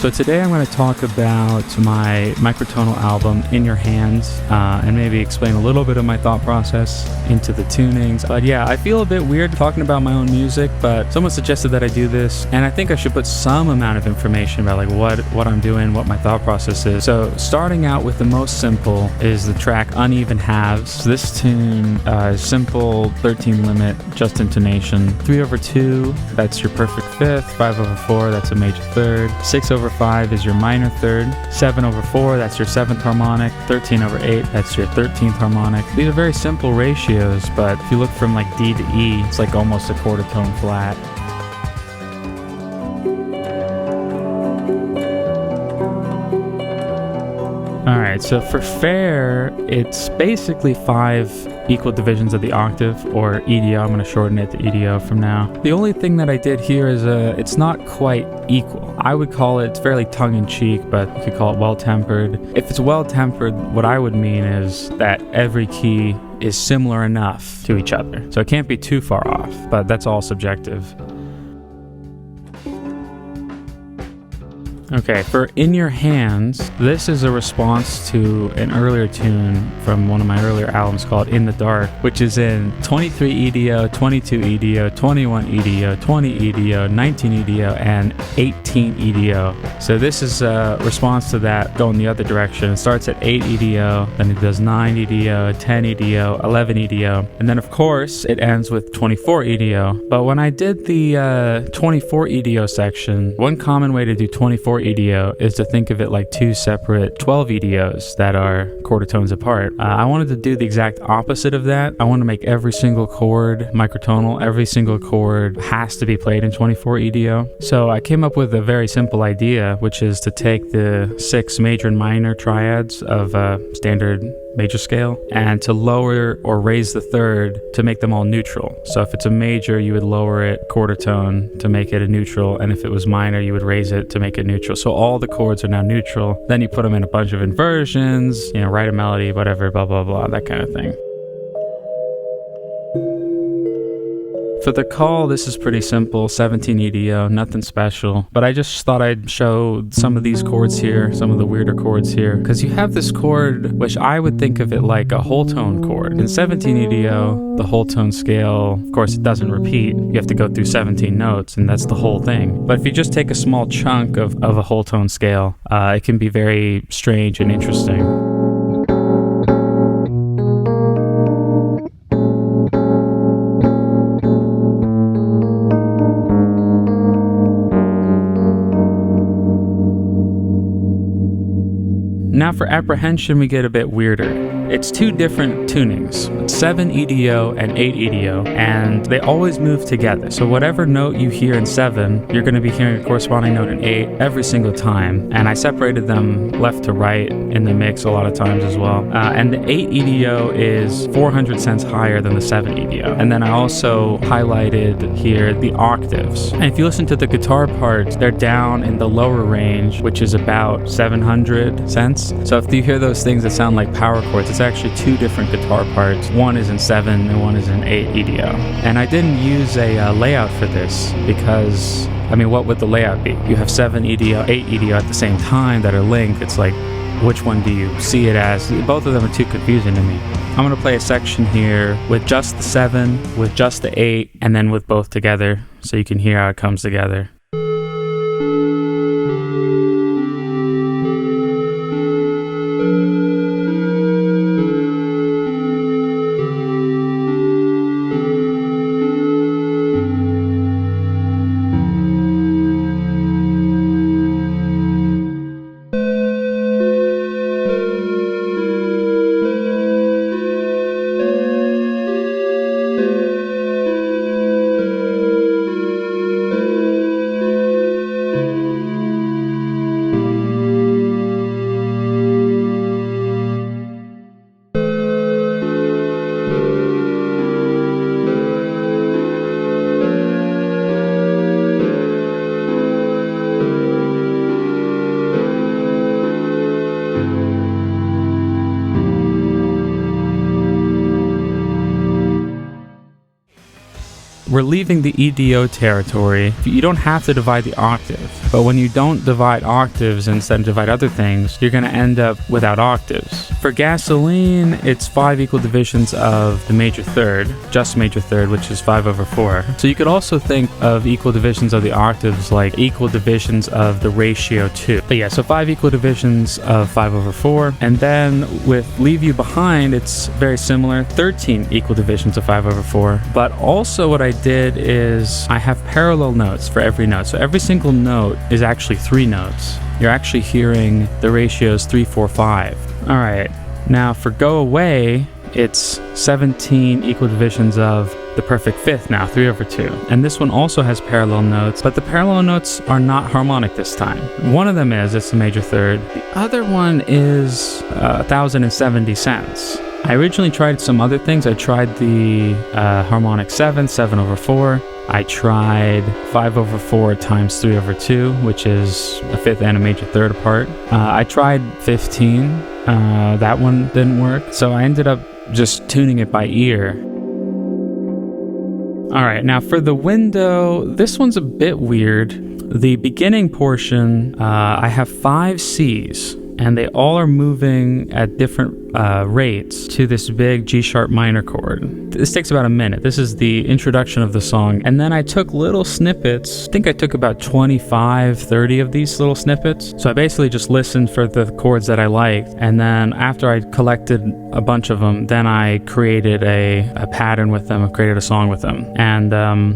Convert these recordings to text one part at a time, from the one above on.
So today I'm going to talk about my microtonal album, In Your Hands, and maybe explain a little bit of my thought process into the tunings. But yeah, I feel a bit weird talking about my own music, but someone suggested that I do this, and I think I should put some amount of information about like what I'm doing, what my thought process is. So starting out with the most simple is the track Uneven Halves. So this tune is simple, 13 limit, just intonation. 3/2, that's your perfect fifth. 5/4, that's a major third. 6/5 is your minor third. 7/4, that's your seventh harmonic. 13/8, that's your 13th harmonic. These are very simple ratios, but if you look from like D to E, it's like almost a quarter tone flat. Alright, so for fair, it's basically 5 equal divisions of the octave, or EDO. I'm going to shorten it to EDO from now. The only thing that I did here is it's not quite equal. I would call it, it's fairly tongue-in-cheek, but you could call it well-tempered. If it's well-tempered, what I would mean is that every key is similar enough to each other. So it can't be too far off, but that's all subjective. Okay, for In Your Hands, this is a response to an earlier tune from one of my earlier albums called In the Dark, which is in 23 EDO, 22 EDO, 21 EDO, 20 EDO, 19 EDO, and 18 EDO. So this is a response to that going the other direction. It starts at 8 EDO, then it does 9 EDO, 10 EDO, 11 EDO, and then of course it ends with 24 EDO. But when I did the 24 EDO section, one common way to do 24 EDO is to think of it like two separate 12 EDOs that are quarter tones apart. I wanted to do the exact opposite of that. I want to make every single chord microtonal. Every single chord has to be played in 24 EDO. So I came up with a very simple idea, which is to take the 6 major and minor triads of standard major scale and to lower or raise the third to make them all neutral. So if it's a major, you would lower it quarter tone to make it a neutral, and if it was minor, you would raise it to make it neutral. So all the chords are now neutral. Then you put them in a bunch of inversions, write a melody, whatever, blah, blah, blah, that kind of thing. For the call, this is pretty simple, 17 EDO, nothing special. But I just thought I'd show some of these chords here, some of the weirder chords here, because you have this chord, which I would think of it like a whole tone chord. In 17 EDO, the whole tone scale, of course, it doesn't repeat. You have to go through 17 notes, and that's the whole thing. But if you just take a small chunk of a whole tone scale, it can be very strange and interesting. Now for apprehension, we get a bit weirder. It's 2 different tunings, 7 EDO and 8 EDO, and they always move together. So whatever note you hear in 7, you're going to be hearing a corresponding note in 8 every single time. And I separated them left to right in the mix a lot of times as well. And the 8 EDO is 400 cents higher than the 7 EDO. And then I also highlighted here the octaves. And if you listen to the guitar parts, they're down in the lower range, which is about 700 cents. So if you hear those things that sound like power chords, it's actually 2 different guitar parts. One is in 7 and one is in 8 EDO. And I didn't use a layout for this because, what would the layout be? You have 7 EDO, 8 EDO at the same time that are linked. It's like, which one do you see it as? Both of them are too confusing to me. I'm going to play a section here with just the 7, with just the 8, and then with both together so you can hear how it comes together. we're leaving the EDO territory. You don't have to divide the octave, but when you don't divide octaves and instead divide other things, you're going to end up without octaves. For Gasoline, it's 5 equal divisions of the major third, just major third, which is 5/4. So you could also think of equal divisions of the octaves like equal divisions of the ratio 2. But yeah, so 5 equal divisions of 5/4. And then with Leave You Behind, it's very similar, 13 equal divisions of 5/4. But also what I did is I have parallel notes for every note. So every single note is actually 3 notes. You're actually hearing the ratios 3, 4, 5. All right, now for Go Away, it's 17 equal divisions of the perfect fifth now, 3/2. And this one also has parallel notes, but the parallel notes are not harmonic this time. One of them is, it's the major third. The other one is 1,070 cents. I originally tried some other things. I tried the harmonic 7, 7/4. I tried 5/4 times 3/2, which is a fifth and a major third apart. I tried 15. That one didn't work. So I ended up just tuning it by ear. All right, now for the window, this one's a bit weird. The beginning portion, I have 5 C's, and they all are moving at different rates to this big G sharp minor chord. This takes about a minute. This is the introduction of the song. And then I took little snippets. I think I took about 25, 30 of these little snippets. So I basically just listened for the chords that I liked. And then after I collected a bunch of them, then I created a pattern with them. I created a song with them. And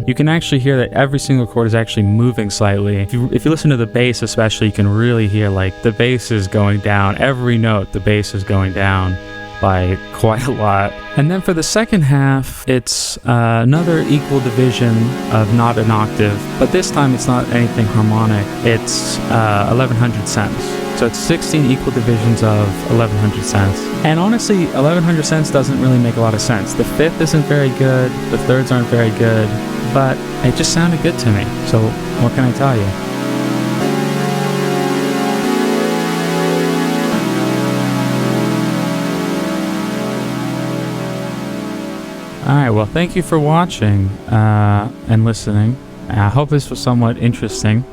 you can actually hear that every single chord is actually moving slightly. If you listen to the bass especially, you can really hear like the bass is going down. Every note, the bass is going down by quite a lot. And then for the second half, it's another equal division of not an octave, but this time it's not anything harmonic. It's 1,100 cents. So it's 16 equal divisions of 1,100 cents. And honestly, 1,100 cents doesn't really make a lot of sense. The fifth isn't very good, the thirds aren't very good, but it just sounded good to me. So what can I tell you? Alright, well, thank you for watching and listening. I hope this was somewhat interesting.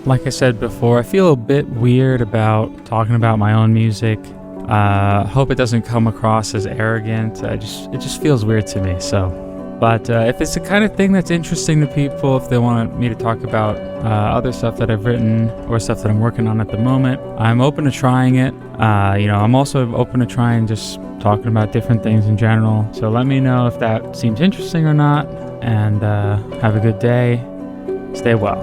Like I said before, I feel a bit weird about talking about my own music. Hope it doesn't come across as arrogant. It just feels weird to me. But if it's the kind of thing that's interesting to people, if they want me to talk about other stuff that I've written or stuff that I'm working on at the moment, I'm open to trying it. I'm also open to trying just talking about different things in general. So let me know if that seems interesting or not. And have a good day. Stay well.